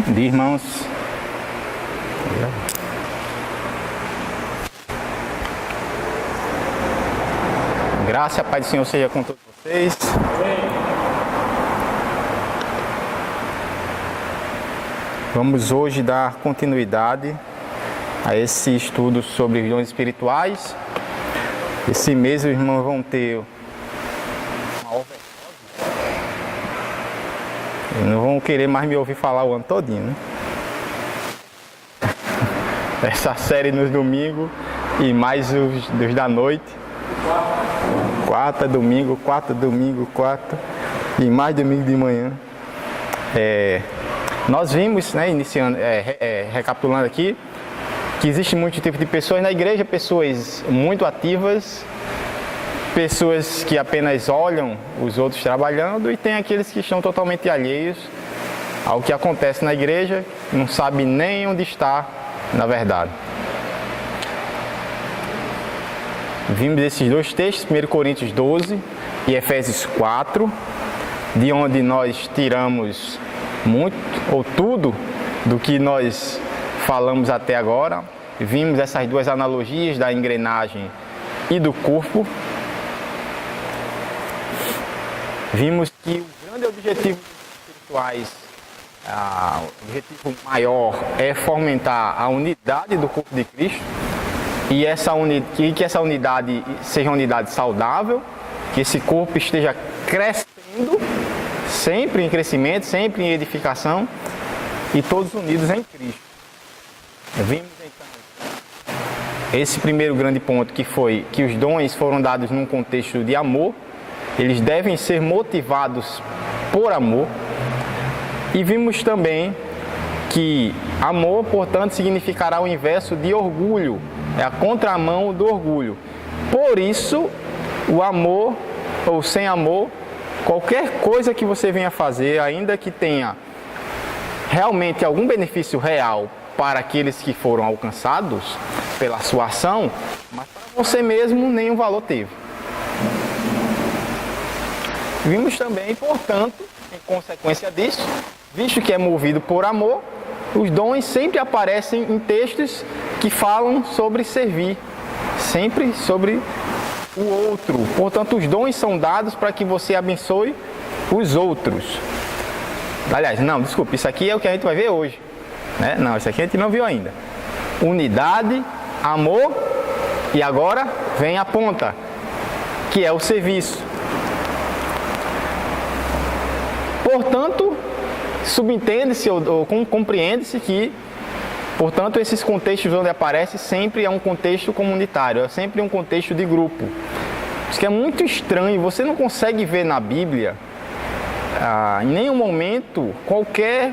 Bom dia, irmãos. Graça e a paz do Senhor seja com todos vocês. Vamos hoje dar continuidade a esse estudo sobre os dons espirituais. Esse mês os irmãos vão ter uma overdose. Não vão querer mais me ouvir falar o ano todinho, né? Essa série nos domingos e mais os da noite. Quarta, domingo, e mais domingo de manhã. Nós vimos, né, iniciando, recapitulando aqui, que existe muito tipo de pessoas na igreja, pessoas muito ativas, pessoas que apenas olham os outros trabalhando, e tem aqueles que estão totalmente alheios ao que acontece na igreja, não sabe nem onde está, na verdade. Vimos esses dois textos, 1 Coríntios 12 e Efésios 4, de onde nós tiramos muito, ou tudo, do que nós falamos até agora. Vimos essas duas analogias da engrenagem e do corpo. Vimos que o grande objetivo dos espirituais, o objetivo maior, é fomentar a unidade do corpo de Cristo, e que essa unidade seja uma unidade saudável, que esse corpo esteja crescendo, sempre em crescimento, sempre em edificação, e todos unidos em Cristo. Vimos então esse primeiro grande ponto, que foi que os dons foram dados num contexto de amor, eles devem ser motivados por amor, e vimos também que amor, portanto, significará o inverso de orgulho, é a contramão do orgulho. Por isso, o amor, ou sem amor, qualquer coisa que você venha fazer, ainda que tenha realmente algum benefício real para aqueles que foram alcançados pela sua ação, mas para você mesmo nenhum valor teve. Vimos também, portanto, em consequência disso, visto que é movido por amor, os dons sempre aparecem em textos que falam sobre servir, sempre sobre o outro. Portanto, os dons são dados para que você abençoe os outros. Aliás, não, desculpa, isso aqui é o que a gente vai ver hoje, né? Não, isso aqui a gente não viu ainda. Unidade, amor, e agora vem a ponta, que é o serviço. Portanto, subentende-se ou compreende-se que, portanto, esses contextos onde aparece sempre é um contexto comunitário, é sempre um contexto de grupo. Isso que é muito estranho, você não consegue ver na Bíblia, em nenhum momento, qualquer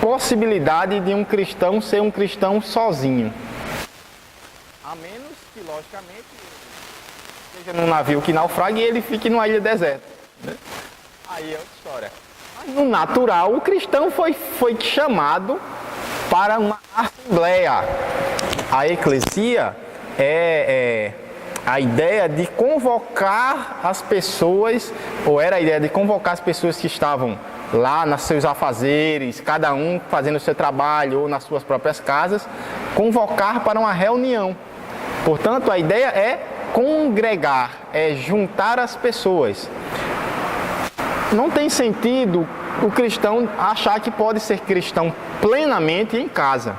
possibilidade de um cristão ser um cristão sozinho. A menos que, logicamente, seja num navio que naufrague e ele fique numa ilha deserta, né? Aí é outra história. Mas no natural, o cristão foi chamado para uma assembleia. A eclesia é a ideia de convocar as pessoas, ou era a ideia de convocar as pessoas que estavam lá nos seus afazeres, cada um fazendo o seu trabalho ou nas suas próprias casas, convocar para uma reunião. Portanto, a ideia é congregar, é juntar as pessoas. Não tem sentido o cristão achar que pode ser cristão plenamente em casa.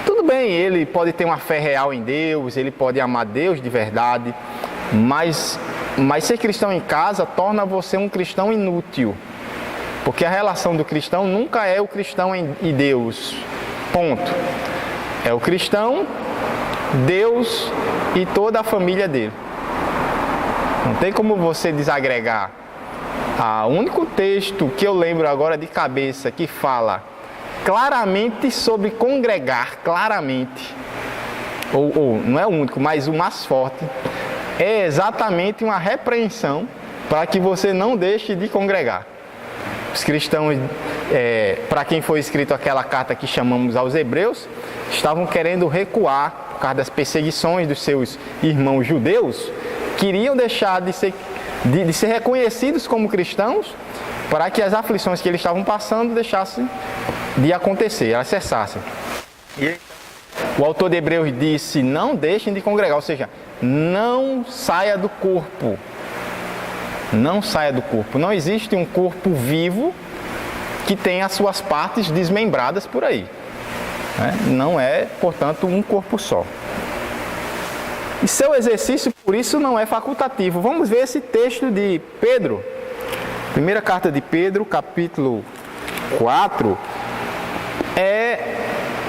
Tudo bem, ele pode ter uma fé real em Deus, ele pode amar Deus de verdade, mas ser cristão em casa torna você um cristão inútil. Porque a relação do cristão nunca é o cristão e Deus, ponto. É o cristão, Deus e toda a família dele. Não tem como você desagregar. O único texto que eu lembro agora de cabeça que fala claramente sobre congregar, claramente, ou não é o único, mas o mais forte, é exatamente uma repreensão para que você não deixe de congregar. Os cristãos, para quem foi escrito aquela carta que chamamos aos Hebreus, estavam querendo recuar por causa das perseguições dos seus irmãos judeus, queriam deixar de ser reconhecidos como cristãos, para que as aflições que eles estavam passando deixassem de acontecer, elas cessassem. E o autor de Hebreus disse: não deixem de congregar, ou seja, não saia do corpo. Não saia do corpo. Não existe um corpo vivo que tenha as suas partes desmembradas por aí. Não é, portanto, um corpo só. E seu exercício, por isso, não é facultativo. Vamos ver esse texto de Pedro. Primeira carta de Pedro, capítulo 4. É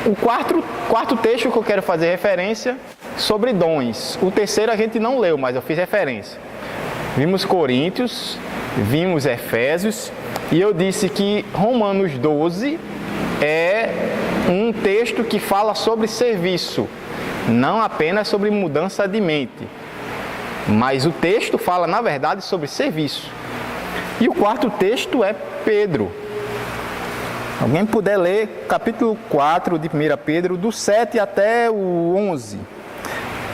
o quarto texto que eu quero fazer referência sobre dons. O terceiro a gente não leu, mas eu fiz referência. Vimos Coríntios, vimos Efésios, e eu disse que Romanos 12 é um texto que fala sobre serviço, não apenas sobre mudança de mente. Mas o texto fala, na verdade, sobre serviço. E o quarto texto é Pedro. Alguém puder ler capítulo 4 de 1 Pedro, do 7 até o 11.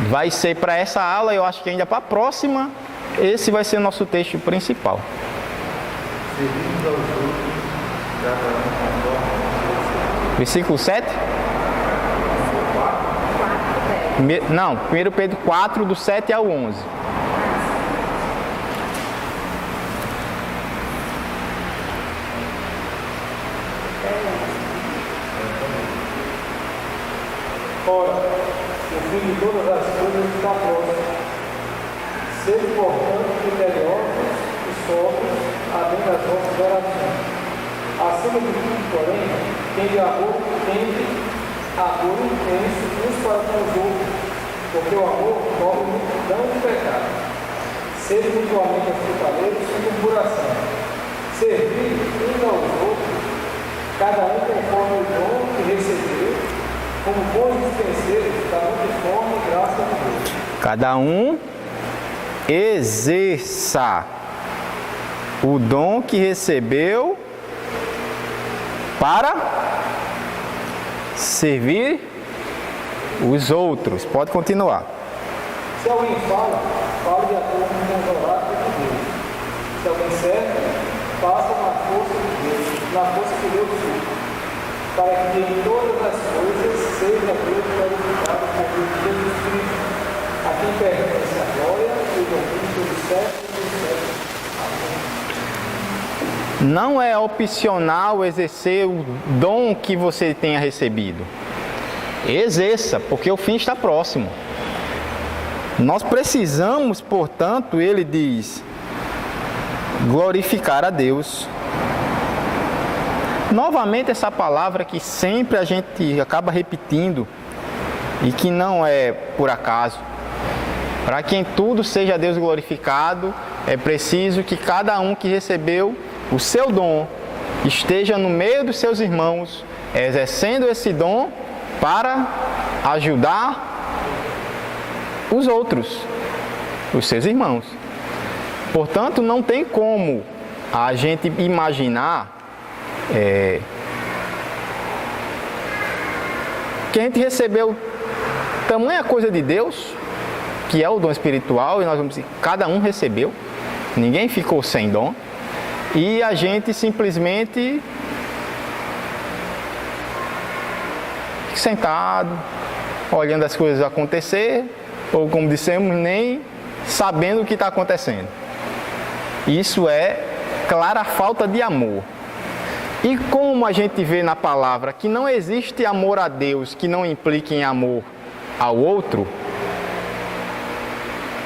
Vai ser para essa aula, eu acho que ainda para a próxima, esse vai ser o nosso texto principal. Versículo 7? Não, 1 Pedro 4, do 7 ao 11. Ora, o fim de todas as coisas está próximo. Sede, portanto, criteriosos e sóbrios, além das vossas orações. Acima de tudo, porém, tende amor intenso uns para com os outros, porque o amor cobre multidão de pecados. Sede mutuamente hospitaleiros sem murmuração. Servir uns aos outros, cada um conforme o dom que recebeu, como bons dispenseiros da multiforme graça de Deus. Cada um exerça o dom que recebeu para servir os outros. Pode continuar. Se alguém fala, fale de acordo com os oráculos de Deus. Se alguém serve, faça na força de Deus, na força que Deus supre, para que em todas as coisas seja Deus glorificado por meio de Jesus Cristo, a quem pertence a glória e o domínio dos séculos dos séculos. Amém. Não é opcional exercer o dom que você tenha recebido. Exerça, porque o fim está próximo. Nós precisamos, portanto, ele diz, glorificar a Deus. Novamente essa palavra que sempre a gente acaba repetindo e que não é por acaso. Para que em tudo seja Deus glorificado, é preciso que cada um que recebeu o seu dom esteja no meio dos seus irmãos, exercendo esse dom para ajudar os outros, os seus irmãos. Portanto, não tem como a gente imaginar que a gente recebeu tamanha coisa de Deus, que é o dom espiritual, e nós vamos dizer, cada um recebeu, ninguém ficou sem dom, e a gente simplesmente sentado, olhando as coisas acontecer, ou como dissemos, nem sabendo o que está acontecendo. Isso é clara falta de amor. E como a gente vê na palavra que não existe amor a Deus que não implique em amor ao outro,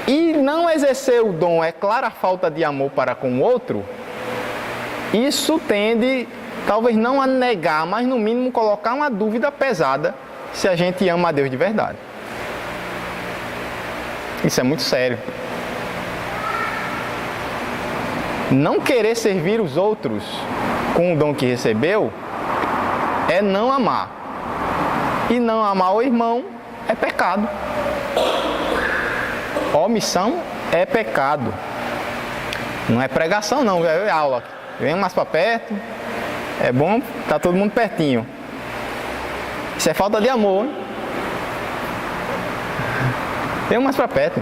e não exercer o dom é clara falta de amor para com o outro, isso tende, talvez não a negar, mas no mínimo colocar uma dúvida pesada se a gente ama a Deus de verdade. Isso é muito sério. Não querer servir os outros com o dom que recebeu é não amar. E não amar o irmão é pecado. Omissão é pecado. Não é pregação não, é aula. Vem mais para perto. É bom, tá todo mundo pertinho. Isso é falta de amor. Vem mais para perto.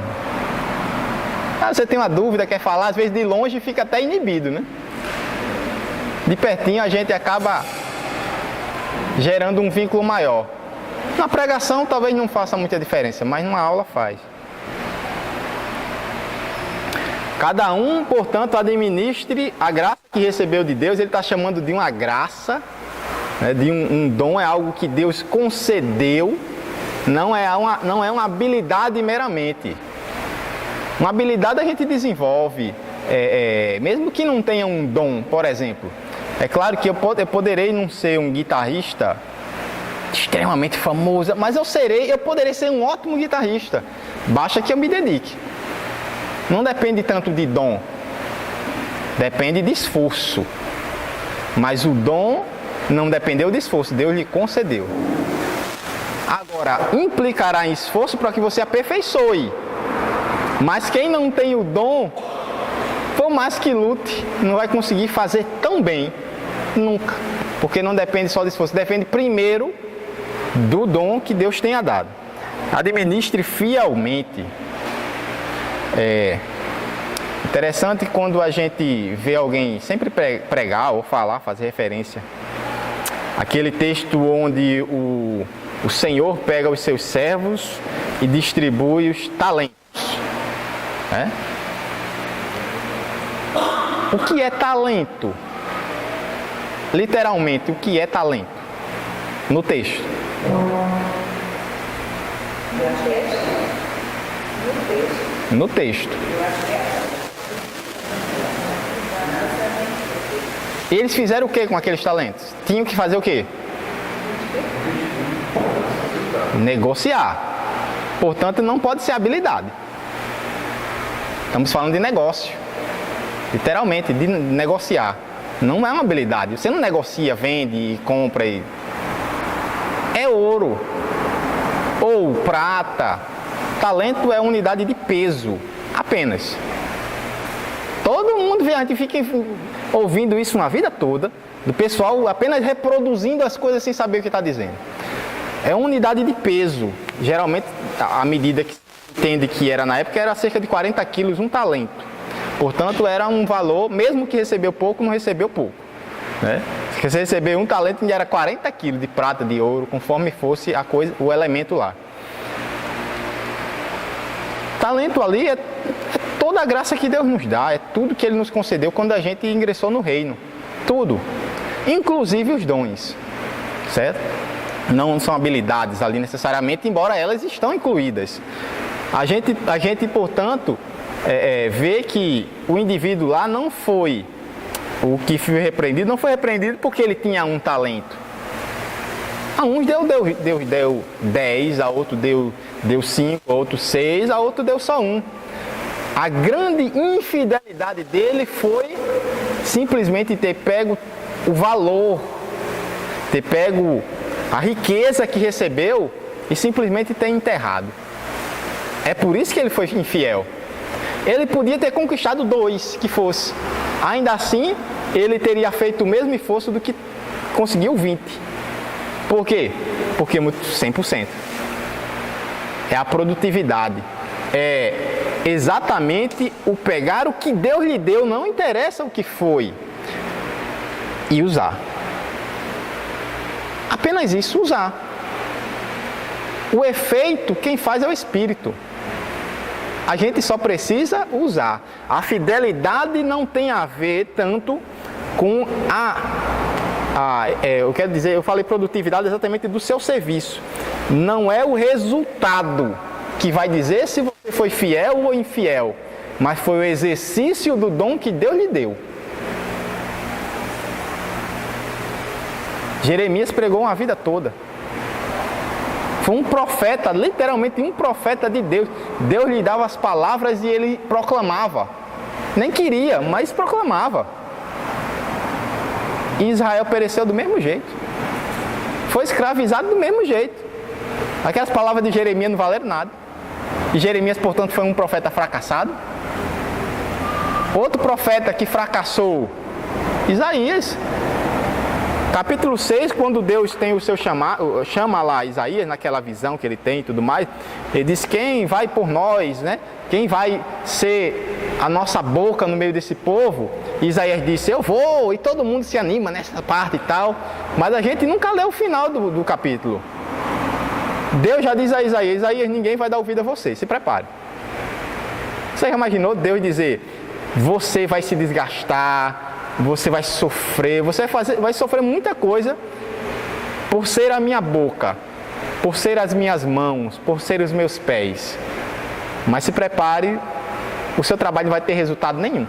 Você tem uma dúvida, quer falar, às vezes de longe fica até inibido, né? De pertinho a gente acaba gerando um vínculo maior. Na pregação talvez não faça muita diferença, mas numa aula faz. Cada um, portanto, administre a graça que recebeu de Deus. Ele está chamando de uma graça, né, de um dom, é algo que Deus concedeu, não é uma habilidade meramente. Uma habilidade a gente desenvolve, mesmo que não tenha um dom, por exemplo. É claro que eu poderei não ser um guitarrista extremamente famoso, mas eu poderei ser um ótimo guitarrista. Basta que eu me dedique. Não depende tanto de dom, depende de esforço. Mas o dom não dependeu de esforço, Deus lhe concedeu. Agora, implicará em esforço para que você aperfeiçoe. Mas quem não tem o dom, por mais que lute, não vai conseguir fazer tão bem, nunca. Porque não depende só de esforço, depende primeiro do dom que Deus tenha dado. Administre fielmente. Interessante quando a gente vê alguém sempre pregar ou falar, fazer referência. Aquele texto onde o Senhor pega os seus servos e distribui os talentos. O que é talento? Literalmente, o que é talento? No texto. No texto. Eles fizeram o que com aqueles talentos? Tinham que fazer o que? Negociar. Portanto, não pode ser habilidade. Estamos falando de negócio. Literalmente, de negociar. Não é uma habilidade. Você não negocia, vende e compra. É ouro. Ou prata. Talento é unidade de peso. Apenas. Todo mundo, a gente fica ouvindo isso uma vida toda. Do pessoal apenas reproduzindo as coisas sem saber o que está dizendo. É uma unidade de peso. Geralmente, a medida que entende que era na época era cerca de 40 quilos um talento. Portanto, era um valor, mesmo que recebeu pouco, não recebeu pouco. Né? Se você receber um talento, era 40 quilos de prata, de ouro, conforme fosse a coisa, o elemento lá. Talento ali é toda a graça que Deus nos dá, é tudo que Ele nos concedeu quando a gente ingressou no reino. Tudo. Inclusive os dons. Certo? Não são habilidades ali necessariamente, embora elas estão incluídas. A gente portanto, vê que o indivíduo lá não foi, o que foi repreendido, não foi repreendido porque ele tinha um talento. A uns Deus deu 10, a outro deu 5, a outro 6, a outro deu só 1. A grande infidelidade dele foi simplesmente ter pego o valor, ter pego a riqueza que recebeu e simplesmente ter enterrado. É por isso que ele foi infiel. Ele podia ter conquistado 2, que fosse. Ainda assim, ele teria feito o mesmo esforço do que conseguiu 20. Por quê? Porque 100%. É a produtividade. É exatamente o pegar o que Deus lhe deu, não interessa o que foi, e usar. Apenas isso, usar. O efeito, quem faz é o Espírito. A gente só precisa usar. A fidelidade não tem a ver tanto com eu quero dizer, eu falei produtividade exatamente do seu serviço. Não é o resultado que vai dizer se você foi fiel ou infiel, mas foi o exercício do dom que Deus lhe deu. Jeremias pregou uma vida toda. Foi um profeta, literalmente um profeta de Deus. Deus lhe dava as palavras e ele proclamava. Nem queria, mas proclamava. E Israel pereceu do mesmo jeito. Foi escravizado do mesmo jeito. Aquelas palavras de Jeremias não valeram nada. E Jeremias, portanto, foi um profeta fracassado. Outro profeta que fracassou, Isaías. Capítulo 6, quando Deus tem o seu chama lá Isaías, naquela visão que ele tem e tudo mais, ele diz: quem vai por nós, né? Quem vai ser a nossa boca no meio desse povo. Isaías disse, eu vou, e todo mundo se anima nessa parte e tal. Mas a gente nunca lê o final do capítulo. Deus já diz a Isaías, Isaías, ninguém vai dar ouvido a você, se prepare. Você já imaginou Deus dizer, você vai se desgastar, você vai sofrer, você vai sofrer muita coisa por ser a minha boca, por ser as minhas mãos, por ser os meus pés. Mas se prepare, o seu trabalho não vai ter resultado nenhum.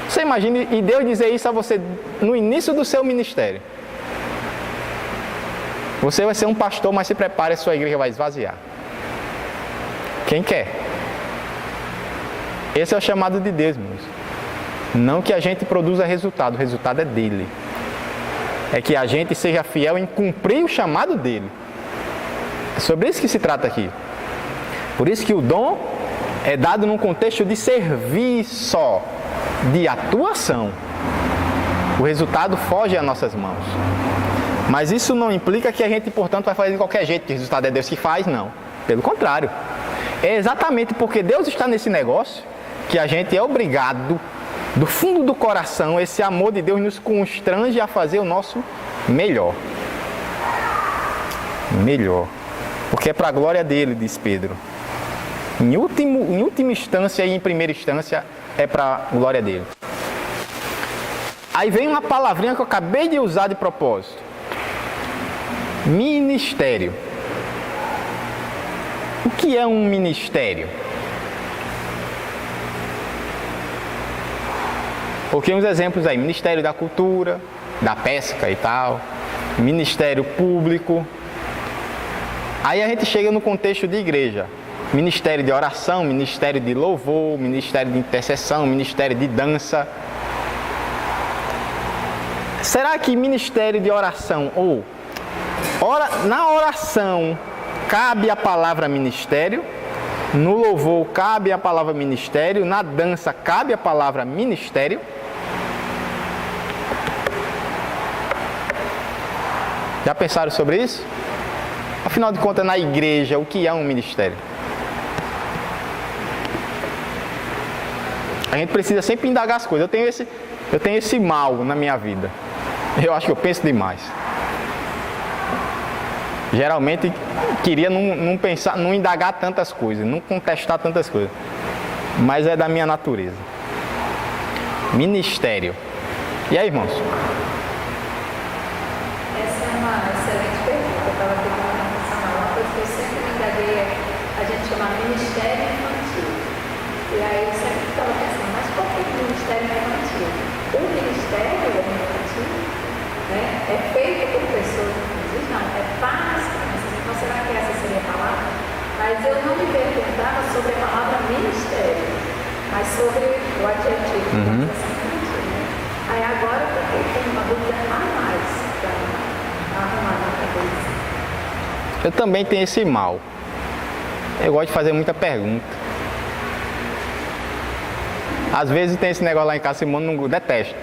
Você imagine, e Deus dizer isso a você no início do seu ministério. Você vai ser um pastor, mas se prepare, a sua igreja vai esvaziar. Quem quer? Esse é o chamado de Deus, meus. Não que a gente produza resultado, o resultado é dele. É que a gente seja fiel em cumprir o chamado dele. É sobre isso que se trata aqui. Por isso que o dom é dado num contexto de serviço, de atuação. O resultado foge às nossas mãos. Mas isso não implica que a gente, portanto, vai fazer de qualquer jeito, que o resultado é Deus que faz, não. Pelo contrário. É exatamente porque Deus está nesse negócio que a gente é obrigado, do fundo do coração, esse amor de Deus nos constrange a fazer o nosso melhor. Melhor. Porque é para a glória dele, diz Pedro. Em última instância e em primeira instância, é para a glória dele. Aí vem uma palavrinha que eu acabei de usar de propósito. Ministério. O que é um ministério? Porque uns exemplos aí, Ministério da Cultura, da Pesca e tal, Ministério Público. Aí a gente chega no contexto de igreja. Ministério de oração, Ministério de louvor, Ministério de intercessão, Ministério de dança. Será que Ministério de oração ou na oração cabe a palavra ministério? No louvor cabe a palavra ministério? Na dança cabe a palavra ministério? Já pensaram sobre isso? Afinal de contas, na igreja, o que é um ministério? A gente precisa sempre indagar as coisas. Eu tenho esse mal na minha vida. Eu acho que eu penso demais. Geralmente queria não pensar, não indagar tantas coisas, não contestar tantas coisas. Mas é da minha natureza. Ministério. E aí, irmãos? Essa é uma excelente pergunta. Eu estava tentando pensar uma coisa que eu sempre me indaguei, a gente chama ministério infantil. E aí eu sempre estava pensando, mas qual que é o ministério infantil? O ministério infantil, né, é feito por pessoas infantis? Não, é para as crianças. Então será que essa seria a palavra? Mas eu não me perguntava sobre a palavra ministério, mas sobre o adjetivo. Né? Aí agora eu tenho uma dúvida a mais para arrumar na cabeça. Eu também tenho esse mal. Eu gosto de fazer muita pergunta. Às vezes tem esse negócio lá em casa, Simone não detesto.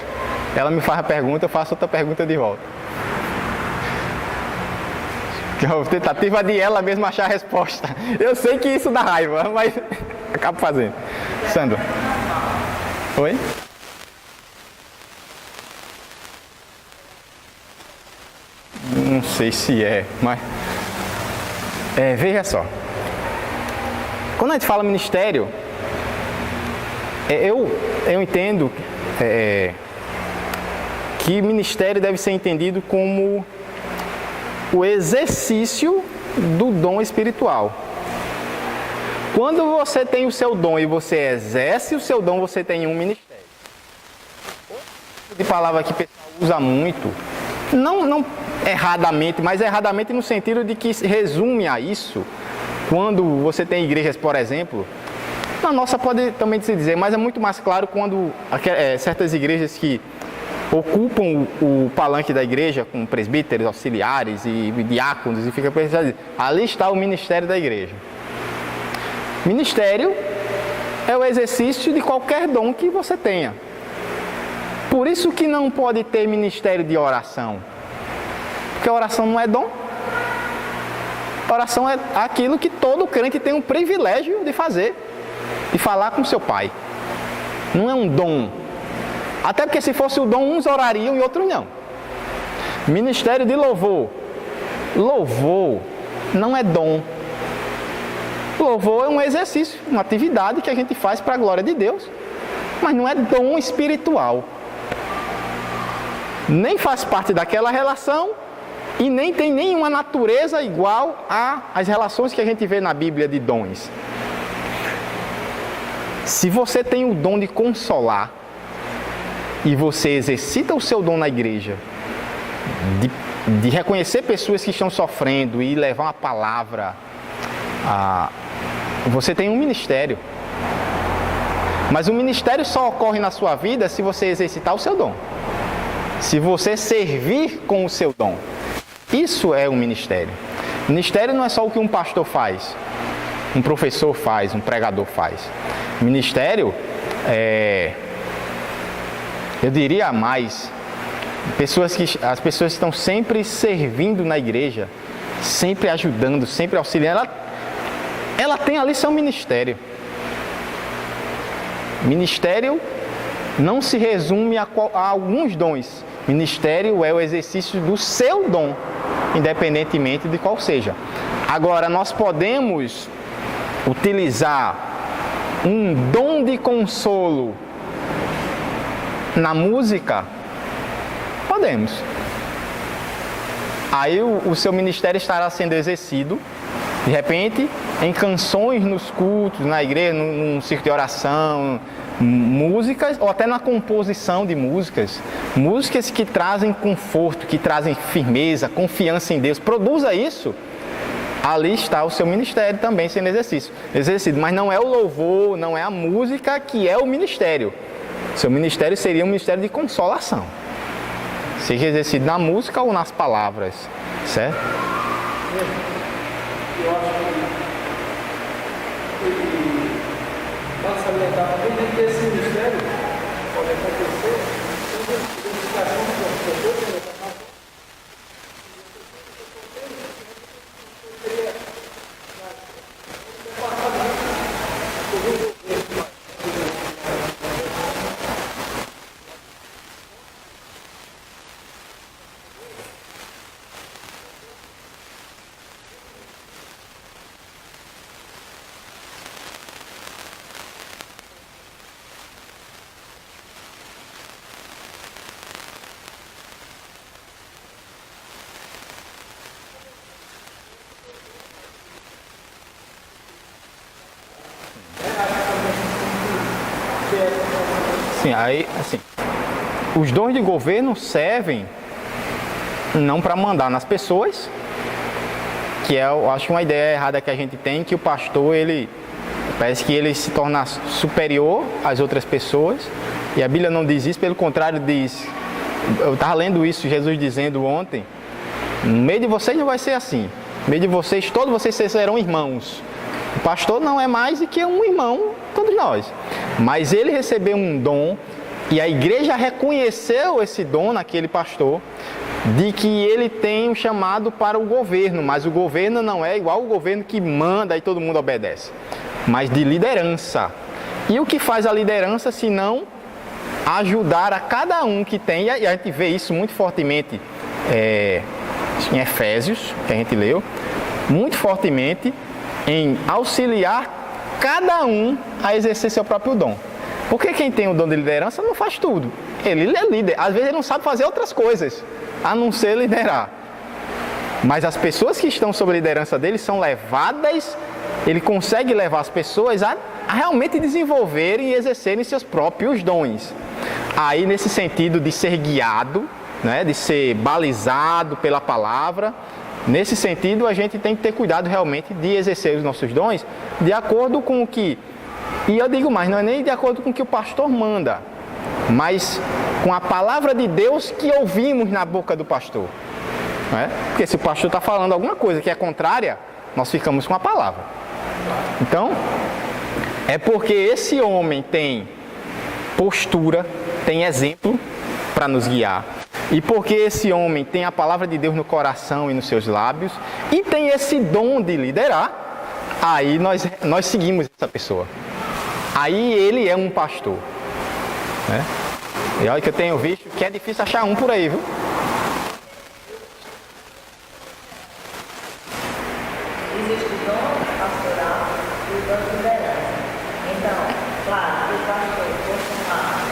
Ela me faz a pergunta, eu faço outra pergunta de volta. Que é a tentativa de ela mesma achar a resposta. Eu sei que isso dá raiva, mas acabo fazendo. Sandra. Oi? Não sei se é, mas... veja só. Quando a gente fala ministério, eu entendo que ministério deve ser entendido como o exercício do dom espiritual. Quando você tem o seu dom e você exerce o seu dom, você tem um ministério. Outro tipo de palavra que o pessoal usa muito, não erradamente, mas erradamente no sentido de que resume a isso, quando você tem igrejas, por exemplo, na nossa pode também se dizer, mas é muito mais claro quando certas igrejas que ocupam o palanque da igreja com presbíteros, auxiliares e diáconos e fica pensando, ali está o ministério da igreja. Ministério é o exercício de qualquer dom que você tenha. Por isso que não pode ter ministério de oração. Porque a oração não é dom. A oração é aquilo que todo crente tem um privilégio de fazer. de falar com seu pai. Não é um dom. Até porque se fosse o dom, uns orariam e outros não. Ministério de louvor. Louvor não é dom. Louvor é um exercício, uma atividade que a gente faz para a glória de Deus. Mas não é dom espiritual. Nem faz parte daquela relação e nem tem nenhuma natureza igual às relações que a gente vê na Bíblia de dons. Se você tem o dom de consolar e você exercita o seu dom na igreja, de reconhecer pessoas que estão sofrendo e levar uma palavra, você tem um ministério. Mas o ministério só ocorre na sua vida se você exercitar o seu dom. Se você servir com o seu dom. Isso é um ministério. Ministério não é só o que um pastor faz, um professor faz, um pregador faz. Ministério eu diria mais, as pessoas estão sempre servindo na igreja, sempre ajudando, sempre auxiliando. Ela tem ali seu ministério. Ministério não se resume a alguns dons. Ministério é o exercício do seu dom, independentemente de qual seja. Agora, nós podemos utilizar um dom de consolo na música? Podemos. Aí o seu ministério estará sendo exercido, de repente, em canções nos cultos, na igreja, num círculo de oração, músicas, ou até na composição de músicas. Músicas que trazem conforto, que trazem firmeza, confiança em Deus. Produza isso. Ali está o seu ministério também sendo exercido. Mas não é o louvor, não é a música que é o ministério. Seu ministério seria um ministério de consolação. Seja exercido na música ou nas palavras. Certo? Eu acho que pode salientar também dentro desse ministério, pode acontecer, sem identificação com as pessoas, Sim, aí, assim, os dons de governo servem não para mandar nas pessoas, que é, eu acho, uma ideia errada que a gente tem, que o pastor, parece que ele se torna superior às outras pessoas, e a Bíblia não diz isso, pelo contrário diz, eu estava lendo isso, Jesus dizendo ontem, no meio de vocês não vai ser assim, no meio de vocês, todos vocês serão irmãos. O pastor não é mais do que um irmão, todos nós. Mas ele recebeu um dom e a igreja reconheceu esse dom naquele pastor, de que ele tem um chamado para o governo, mas o governo não é igual o governo que manda e todo mundo obedece, mas de liderança. E o que faz a liderança se não ajudar a cada um que tem, e a gente vê isso muito fortemente em Efésios, que a gente leu, muito fortemente em auxiliar cada um a exercer seu próprio dom. Porque quem tem o dom de liderança não faz tudo. Ele é líder. Às vezes ele não sabe fazer outras coisas, a não ser liderar. Mas as pessoas que estão sob a liderança dele são levadas, ele consegue levar as pessoas a realmente desenvolverem e exercerem seus próprios dons. Aí, nesse sentido de ser guiado, né, de ser balizado pela palavra, nesse sentido a gente tem que ter cuidado realmente de exercer os nossos dons de acordo com o que, e eu digo mais, não é nem de acordo com o que o pastor manda, mas com a palavra de Deus que ouvimos na boca do pastor. Né? Porque se o pastor está falando alguma coisa que é contrária, nós ficamos com a palavra. Então, é porque esse homem tem postura, tem exemplo para nos guiar. E porque esse homem tem a palavra de Deus no coração e nos seus lábios, e tem esse dom de liderar, aí nós seguimos essa pessoa. aí ele é um pastor. Né? E olha que eu tenho visto que é difícil achar um por aí, viu? Existe o dom pastoral e o dom de liderança. Então, claro, o pastor, por tomar